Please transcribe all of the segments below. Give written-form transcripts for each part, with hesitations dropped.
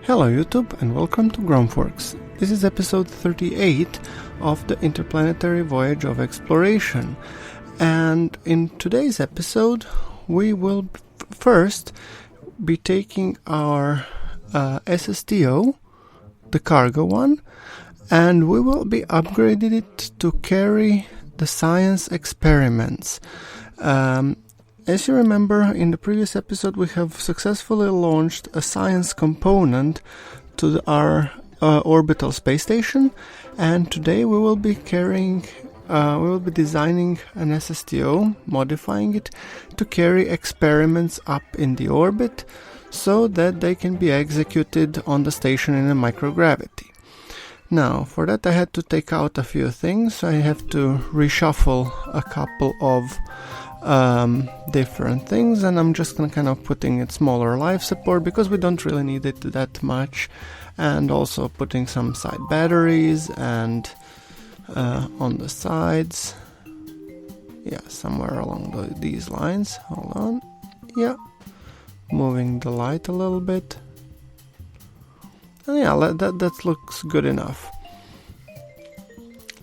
Hello YouTube and welcome to GrunfWorks. This is episode 38 of the Interplanetary Voyage of Exploration. And in today's episode we will first be taking our SSTO, the cargo one, and we will be upgrading it to carry the science experiments. As you remember, in the previous episode we have successfully launched a science component to our orbital space station, and today we will be designing an SSTO, modifying it to carry experiments up in the orbit so that they can be executed on the station in a microgravity. Now, for that I had to take out a few things. I have to reshuffle a couple of different things, and I'm just kind of putting it smaller life support because we don't really need it that much, and also putting some side batteries and on the sides, somewhere along these lines. Hold on, moving the light a little bit, and that looks good enough.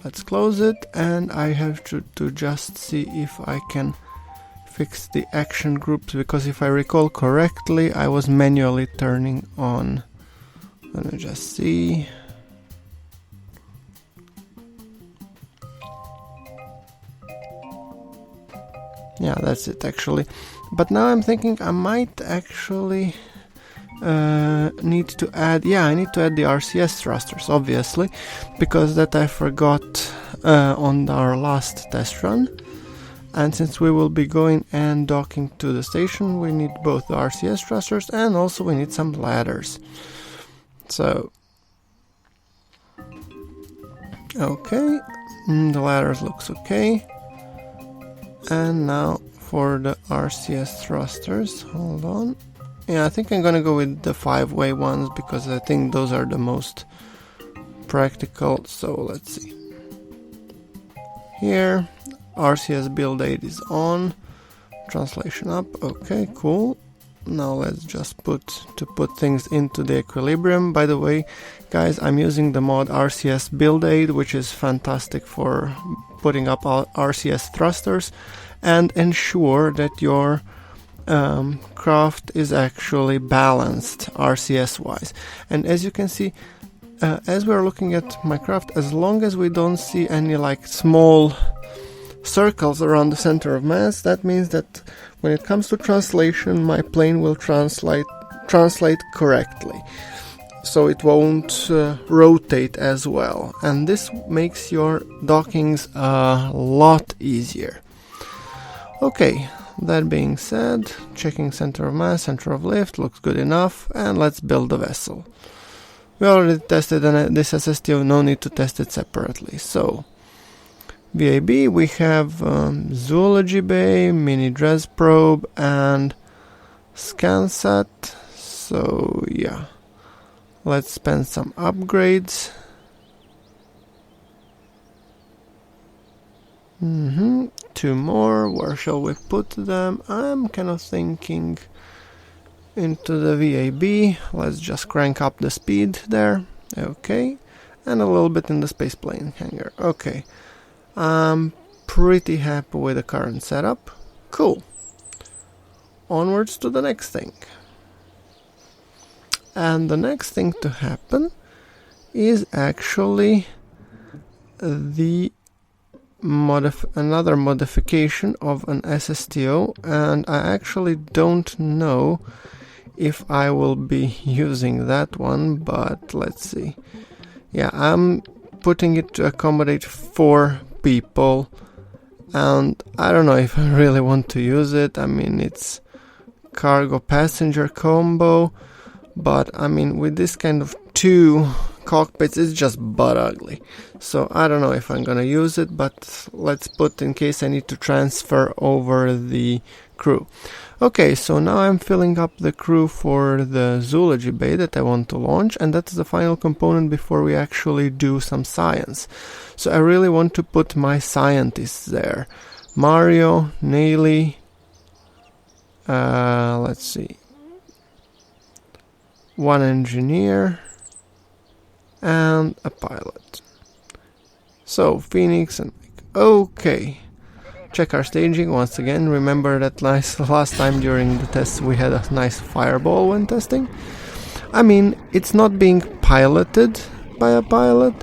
Let's close it, and I have to just see if I can fix the action groups, because if I recall correctly I was manually turning on. Let me just see. Yeah, that's it actually. But now I'm thinking I might actually need to add, I need to add the RCS thrusters, obviously, because that I forgot on our last test run. And since we will be going and docking to the station, we need both the RCS thrusters and also we need some ladders. So, okay, the ladders looks okay. And now for the RCS thrusters, hold on. I think I'm gonna go with the 5-way ones because I think those are the most practical. So let's see. Here, RCS build aid is on. Translation up. Okay, cool. Now let's just put things into the equilibrium. By the way, guys, I'm using the mod RCS build aid, which is fantastic for putting up RCS thrusters and ensure that your craft is actually balanced RCS wise. And as you can see, as we're looking at my craft, as long as we don't see any like small circles around the center of mass, that means that when it comes to translation, my plane will translate correctly, so it won't rotate as well, and this makes your dockings a lot easier. Okay, that being said, checking center of mass, center of lift, looks good enough, and let's build the vessel. We already tested this SSTO, no need to test it separately. So VAB, we have Zoology Bay, Mini Dress Probe, and Scansat. So let's spend some upgrades. 2 more, where shall we put them? I'm kind of thinking into the VAB. Let's just crank up the speed there. Okay, and a little bit in the space plane hangar. Okay, I'm pretty happy with the current setup. Cool. Onwards to the next thing. And the next thing to happen is actually the another modification of an SSTO, and I actually don't know if I will be using that one, but let's see. I'm putting it to accommodate 4 people, and I don't know if I really want to use it. I mean, it's cargo passenger combo, but I mean, with this kind of 2 cockpits, it's just butt ugly. So I don't know if I'm gonna use it, but let's put in case I need to transfer over the crew. Okay, so now I'm filling up the crew for the Zoology Bay that I want to launch, and that's the final component before we actually do some science. So I really want to put my scientists there. Mario, Nelly, let's see, one engineer, and a pilot. So Phoenix and Mike. Okay. Check our staging once again. Remember that last time during the tests we had a nice fireball when testing? I mean, it's not being piloted by a pilot,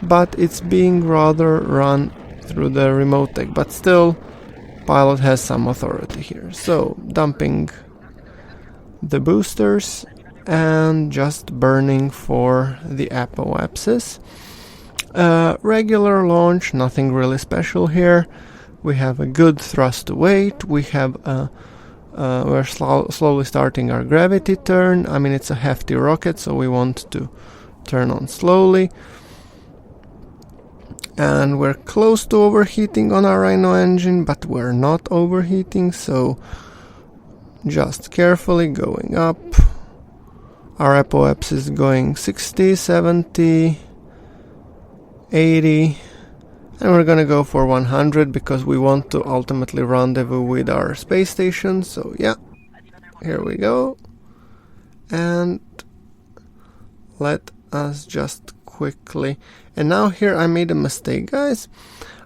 but it's being rather run through the remote tech. But still, pilot has some authority here. So, dumping the boosters and just burning for the apoapsis. Regular launch, nothing really special here. We have a good thrust to weight. We have we're slowly starting our gravity turn. I mean, it's a hefty rocket, so we want to turn on slowly. And we're close to overheating on our Rhino engine, but we're not overheating, so just carefully going up. Our apoapsis is going 60, 70, 80, and we're gonna go for 100 because we want to ultimately rendezvous with our space station. So yeah, here we go. And let us just quickly... And now here I made a mistake, guys.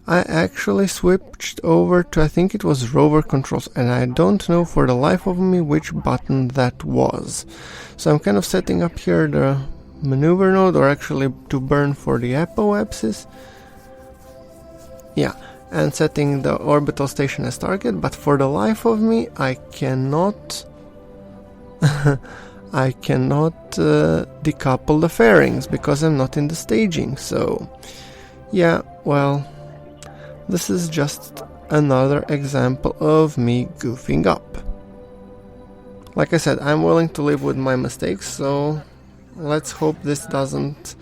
I actually switched over to, I think it was rover controls, and I don't know for the life of me which button that was. So I'm kind of setting up here the maneuver node, or actually to burn for the apoapsis. Yeah, and setting the orbital station as target, but for the life of me I cannot I cannot decouple the fairings because I'm not in the staging. So yeah, well, this is just another example of me goofing up. Like I said, I'm willing to live with my mistakes, so let's hope this doesn't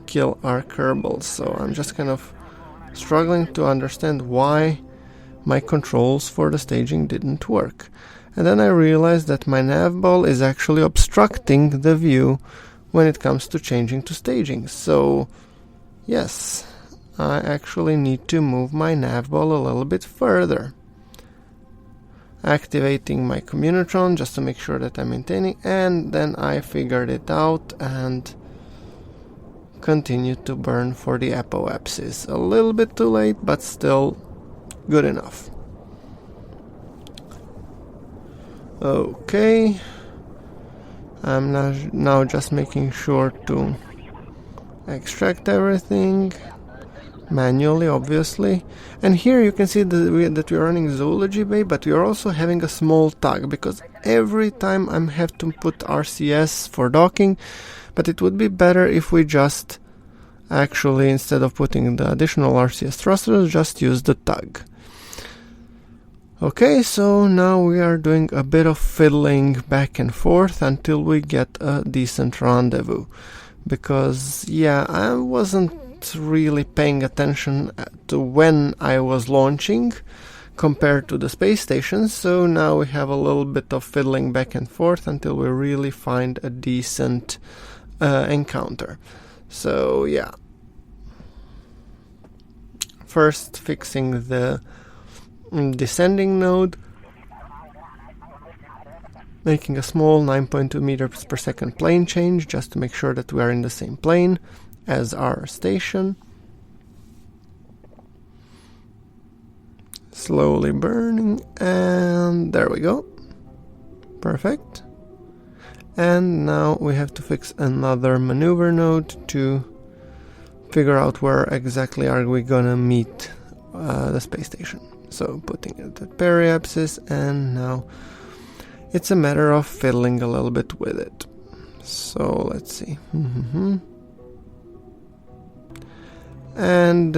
kill our Kerbals. So I'm just kind of struggling to understand why my controls for the staging didn't work. And then I realized that my nav ball is actually obstructing the view when it comes to changing to staging. So yes, I actually need to move my nav ball a little bit further. Activating my Communitron just to make sure that I'm maintaining, and then I figured it out and continued to burn for the apoapsis. A little bit too late, but still good enough. Okay, I'm now just making sure to extract everything manually, obviously. And here you can see that we're running Zoology Bay, but we are also having a small tug, because every time I have to put RCS for docking, but it would be better if we just actually, instead of putting the additional RCS thrusters, just use the tug. Okay, so now we are doing a bit of fiddling back and forth until we get a decent rendezvous. Because, yeah, I wasn't really paying attention to when I was launching compared to the space station, so now we have a little bit of fiddling back and forth until we really find a decent encounter. So, yeah. First, fixing the descending node, making a small 9.2 meters per second plane change just to make sure that we are in the same plane as our station. Slowly burning, and there we go. Perfect. And now we have to fix another maneuver node to figure out where exactly are we gonna meet the space station. So putting it at periapsis, and now it's a matter of fiddling a little bit with it. So let's see. And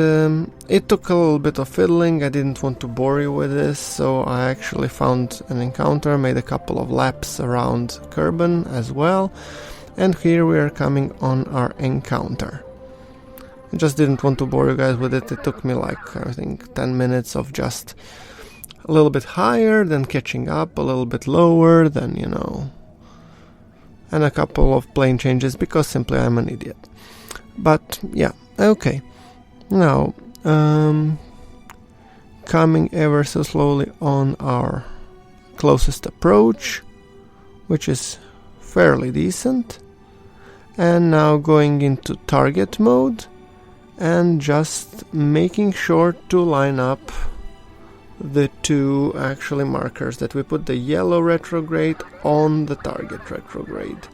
it took a little bit of fiddling. I didn't want to bore you with this, so I actually found an encounter, made a couple of laps around Kerbin as well, and here we are coming on our encounter. I just didn't want to bore you guys with it. It took me like, I think, 10 minutes of just a little bit higher, then catching up, a little bit lower, then, you know, and a couple of plane changes because simply I'm an idiot. But yeah, okay. Now, coming ever so slowly on our closest approach, which is fairly decent. And now going into target mode and just making sure to line up the two actually markers, that we put the yellow retrograde on the target retrograde.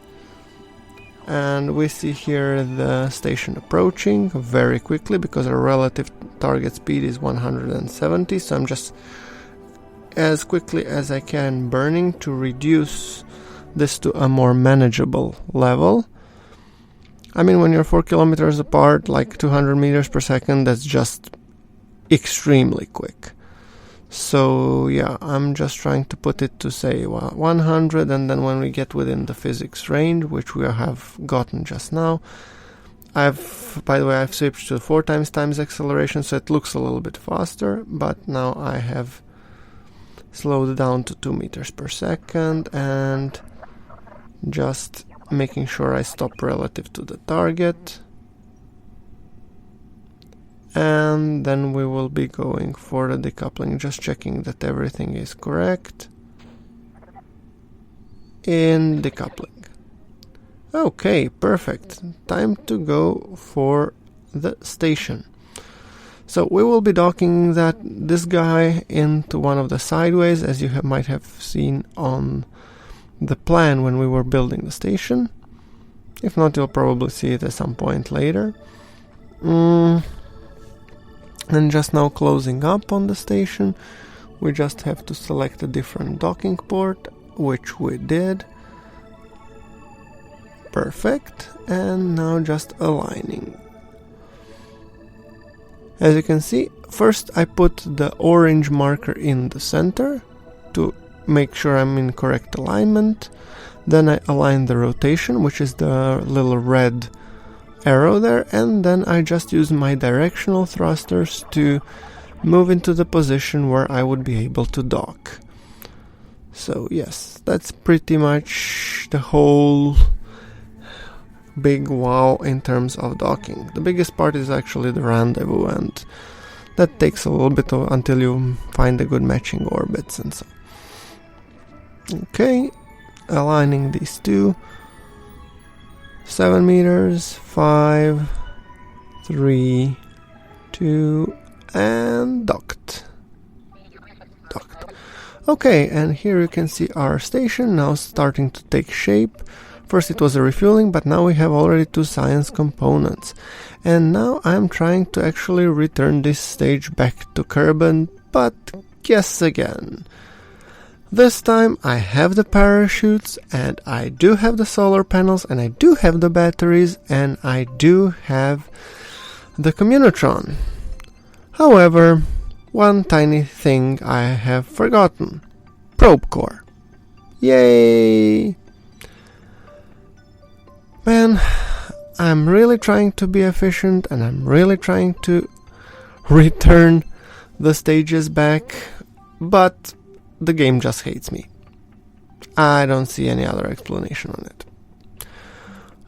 And we see here the station approaching very quickly because our relative target speed is 170, so I'm just as quickly as I can burning to reduce this to a more manageable level. I mean, when you're 4 kilometers apart, like 200 meters per second, that's just extremely quick. So yeah, I'm just trying to put it to say 100, and then when we get within the physics range, which we have gotten just now, by the way, I've switched to 4 times acceleration, so it looks a little bit faster, but now I have slowed down to 2 meters per second and just making sure I stop relative to the target. And then we will be going for the decoupling, just checking that everything is correct in decoupling. Okay, perfect. Time to go for the station. So we will be docking this guy into one of the sideways, as you might have seen on the plan when we were building the station. If not, you'll probably see it at some point later. And just now closing up on the station, we just have to select a different docking port, which we did. Perfect. And now just aligning. As you can see, first I put the orange marker in the center to make sure I'm in correct alignment. Then I align the rotation, which is the little red arrow there, and then I just use my directional thrusters to move into the position where I would be able to dock. So yes, that's pretty much the whole big wow in terms of docking. The biggest part is actually the rendezvous, and that takes a little bit until you find the good matching orbits and so. Okay, aligning these two. 7 meters, 5, 3, 2, and docked. Okay, and here you can see our station now starting to take shape. First it was a refueling, but now we have already 2 science components. And now I'm trying to actually return this stage back to Kerbin, but guess again. This time I have the parachutes, and I do have the solar panels, and I do have the batteries, and I do have the Communotron. However, one tiny thing I have forgotten. Probe core. Yay! Man, I'm really trying to be efficient, and I'm really trying to return the stages back, but the game just hates me. I don't see any other explanation on it.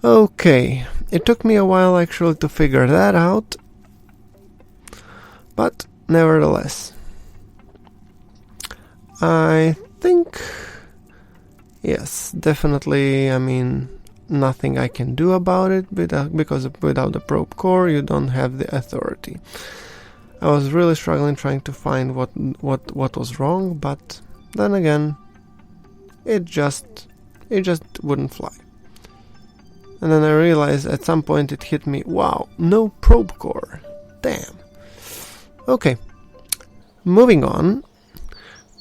Okay, it took me a while actually to figure that out, but nevertheless, I think, yes, definitely, I mean, nothing I can do about it, because without the probe core you don't have the authority. I was really struggling trying to find what was wrong, but then again, it just wouldn't fly. And then I realized at some point it hit me, wow, no probe core. Damn. Okay, moving on,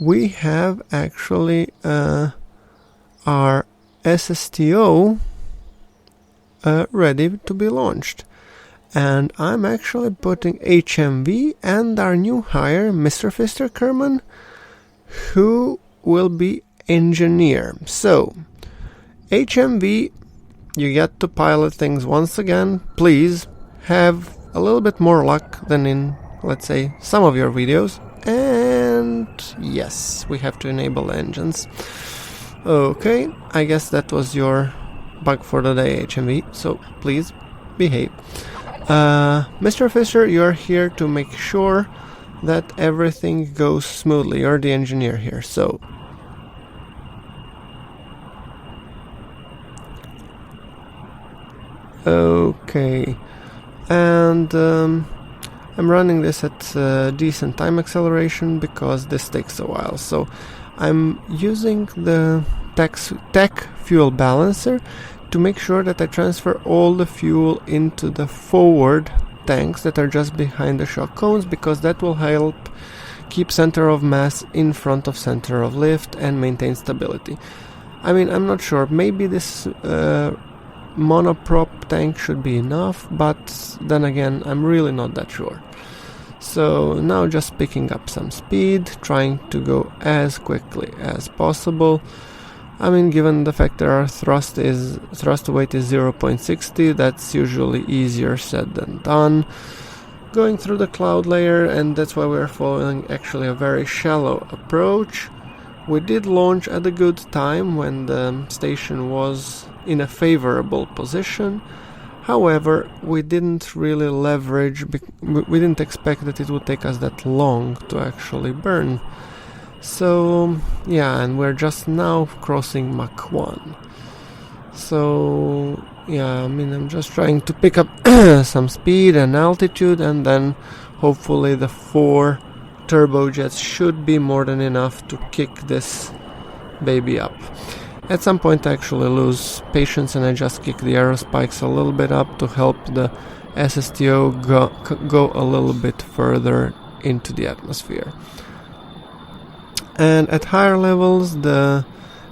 we have actually our SSTO ready to be launched. And I'm actually putting HMV and our new hire, Mr. Fister Kerman, who will be engineer. So, HMV, you get to pilot things once again. Please have a little bit more luck than in, let's say, some of your videos. And yes, we have to enable engines. Okay, I guess that was your bug for the day, HMV, so please behave. Mr. Fisher, you're here to make sure that everything goes smoothly. You're the engineer here, so Okay, and I'm running this at decent time acceleration because this takes a while. So I'm using the tech fuel balancer to make sure that I transfer all the fuel into the forward tanks that are just behind the shock cones, because that will help keep center of mass in front of center of lift and maintain stability. I mean, I'm not sure, maybe this monoprop tank should be enough, but then again, I'm really not that sure. So now just picking up some speed, trying to go as quickly as possible. I mean, given the fact that our thrust weight is 0.60, that's usually easier said than done. Going through the cloud layer, and that's why we're following actually a very shallow approach. We did launch at a good time when the station was in a favorable position. However, we didn't really leverage, we didn't expect that it would take us that long to actually burn. So, yeah, and we're just now crossing Mach 1. So, yeah, I mean, I'm just trying to pick up some speed and altitude, and then hopefully the 4 turbojets should be more than enough to kick this baby up. At some point I actually lose patience and I just kick the aerospikes a little bit up to help the SSTO go a little bit further into the atmosphere. And at higher levels,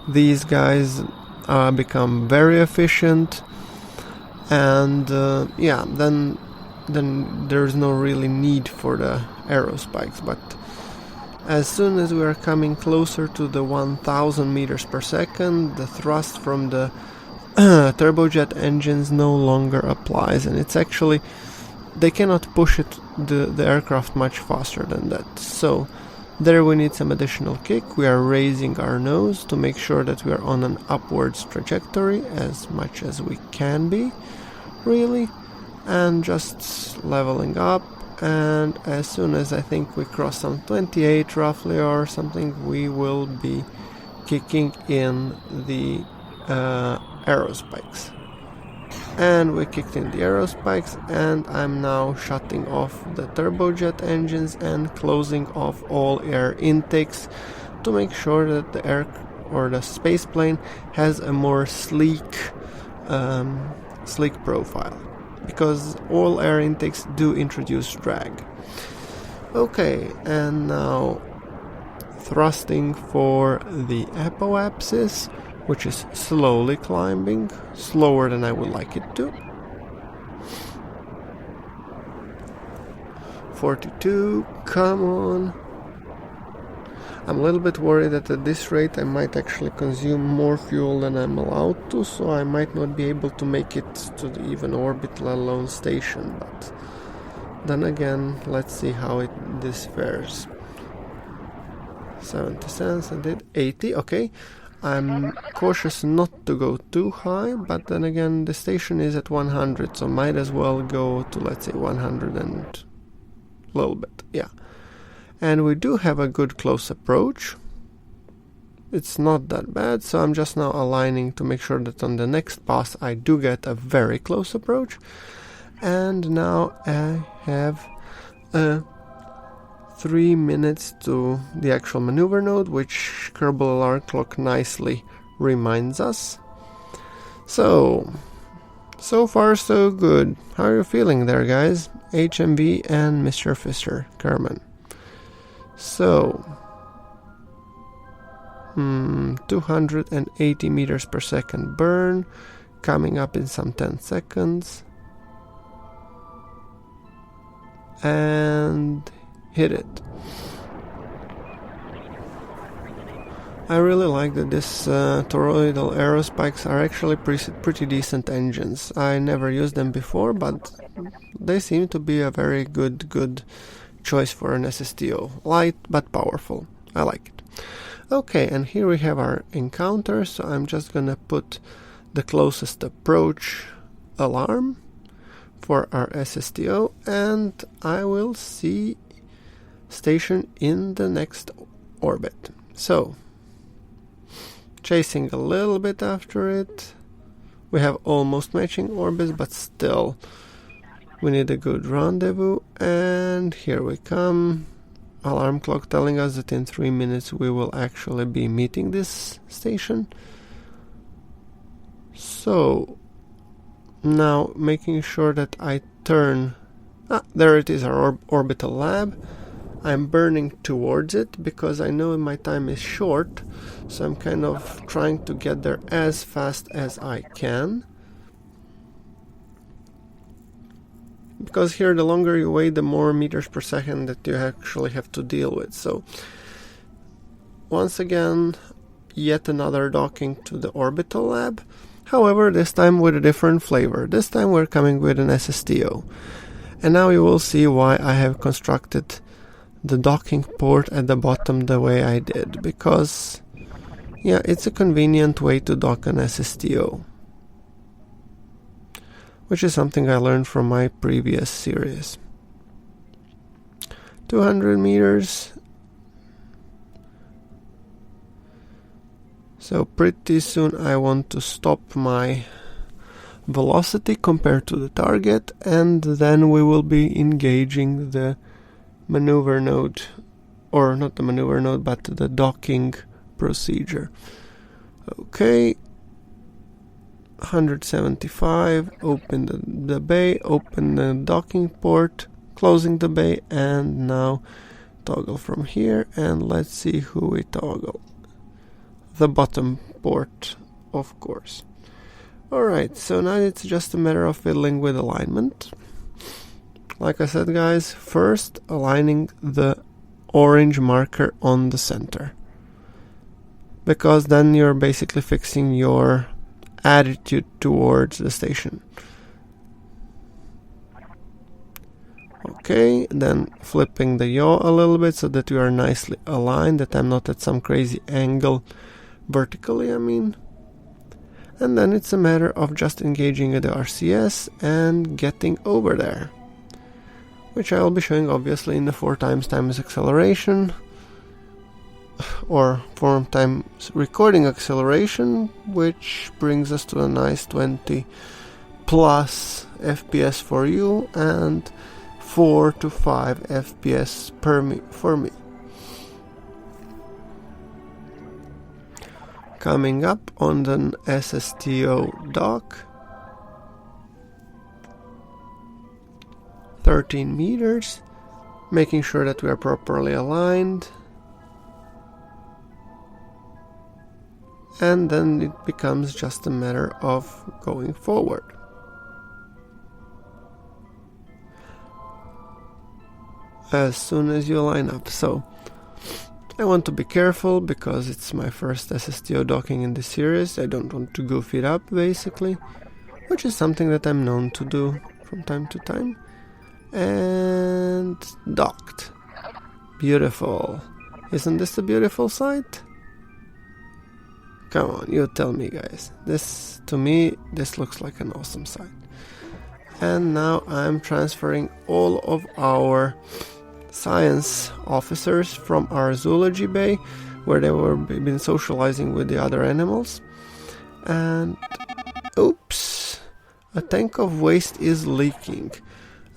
these guys become very efficient, and then there's no really need for the aerospikes. But as soon as we are coming closer to the 1000 meters per second, the thrust from the turbojet engines no longer applies, and it's actually, they cannot push the aircraft much faster than that. So there we need some additional kick. We are raising our nose to make sure that we are on an upwards trajectory as much as we can be, really, and just leveling up. And as soon as I think we cross some 28 roughly or something, we will be kicking in the aerospikes. And we kicked in the aerospikes, and I'm now shutting off the turbojet engines and closing off all air intakes to make sure that the space plane has a more sleek profile, because all air intakes do introduce drag. Okay, and now thrusting for the apoapsis, which is slowly climbing, slower than I would like it to. 42, come on. I'm a little bit worried that at this rate I might actually consume more fuel than I'm allowed to, so I might not be able to make it to the even orbit, let alone station. But then again, let's see how this fares. 70 cents, I did 80, okay. I'm cautious not to go too high, but then again the station is at 100, so might as well go to, let's say, 100 and a little bit, yeah. And we do have a good close approach. It's not that bad, so I'm just now aligning to make sure that on the next pass I do get a very close approach. And now I have 3 minutes to the actual maneuver node, which Kerbal alarm clock nicely reminds us. So far so good. How are you feeling there, guys? HMV and Mr. Fisher Kerman. So 280 meters per second burn, coming up in some 10 seconds. And hit it. I really like that this toroidal aerospikes are actually pretty decent engines. I never used them before, but they seem to be a very good choice for an SSTO. Light but powerful. I like it. Okay, and here we have our encounter, so I'm just gonna put the closest approach alarm for our SSTO, and I will see station in the next orbit. So, chasing a little bit after it, We have almost matching orbits, but still we need a good rendezvous. And here we come. Alarm clock telling us that in 3 minutes we will actually be meeting this station. So now making sure that I turn... there it is, our orbital lab. I'm burning towards it because I know my time is short, so I'm kind of trying to get there as fast as I can. Because here the longer you wait, the more meters per second that you actually have to deal with. So once again, yet another docking to the orbital lab. However, this time with a different flavor. This time we're coming with an SSTO. And now you will see why I have constructed the docking port at the bottom the way I did. Because, yeah, it's a convenient way to dock an SSTO. Which is something I learned from my previous series. 200 meters. So pretty soon I want to stop my velocity compared to the target, and then we will be engaging the maneuver node, or not the maneuver node, but the docking procedure. Okay, 175, open the bay, open the docking port, closing the bay, and now toggle from here, and let's see who we toggle. The bottom port, of course. Alright, so now it's just a matter of fiddling with alignment. Like I said, guys, first aligning the orange marker on the center. Because then you're basically fixing your attitude towards the station. Okay, then flipping the yaw a little bit so that we are nicely aligned, that I'm not at some crazy angle vertically, I mean. And then it's a matter of just engaging the RCS and getting over there, which I will be showing obviously in the 4 times acceleration, or 4 times recording acceleration, which brings us to a nice 20 plus FPS for you and 4 to 5 FPS for me. Coming up on the SSTO dock, 13 meters, making sure that we are properly aligned, and then it becomes just a matter of going forward. As soon as you line up. So I want to be careful because it's my first SSTO docking in this series. I don't want to goof it up, basically, which is something that I'm known to do from time to time. And docked. Beautiful. Isn't this a beautiful sight? Come on, you tell me, guys. This, to me, this looks like an awesome sight. And now I'm transferring all of our science officers from our zoology bay, where they were been socializing with the other animals. And oops, a tank of waste is leaking,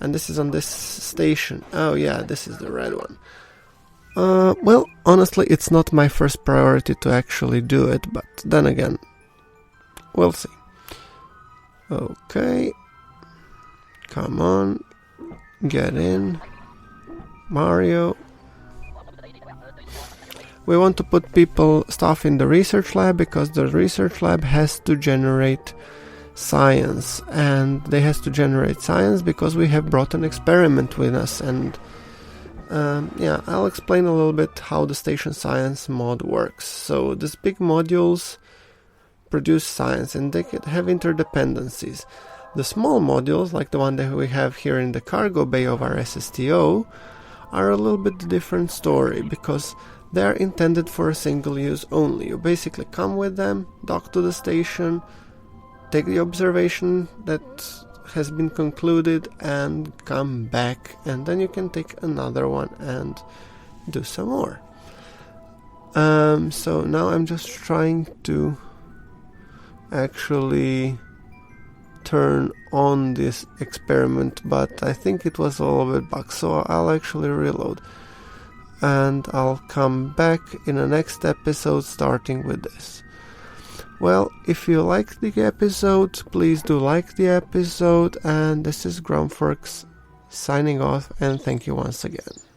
and this is on this station. Oh yeah, this is the red one. Well, honestly, it's not my first priority to actually do it, but then again, we'll see. Okay, come on, get in. Mario. We want to put stuff in the research lab because the research lab has to generate science, and they has to generate science because we have brought an experiment with us. And yeah, I'll explain a little bit how the station science mod works. So these big modules produce science, and they have interdependencies. The small modules, like the one that we have here in the cargo bay of our SSTO, are a little bit different story because they are intended for a single use only. You basically come with them, dock to the station, take the observation that has been concluded, and come back, and then you can take another one and do some more. So now I'm just trying to actually turn on this experiment, but I think it was a little bit bugged, so I'll actually reload. And I'll come back in the next episode starting with this. Well, if you liked the episode, please do like the episode, and this is GrunfWorks signing off, and thank you once again.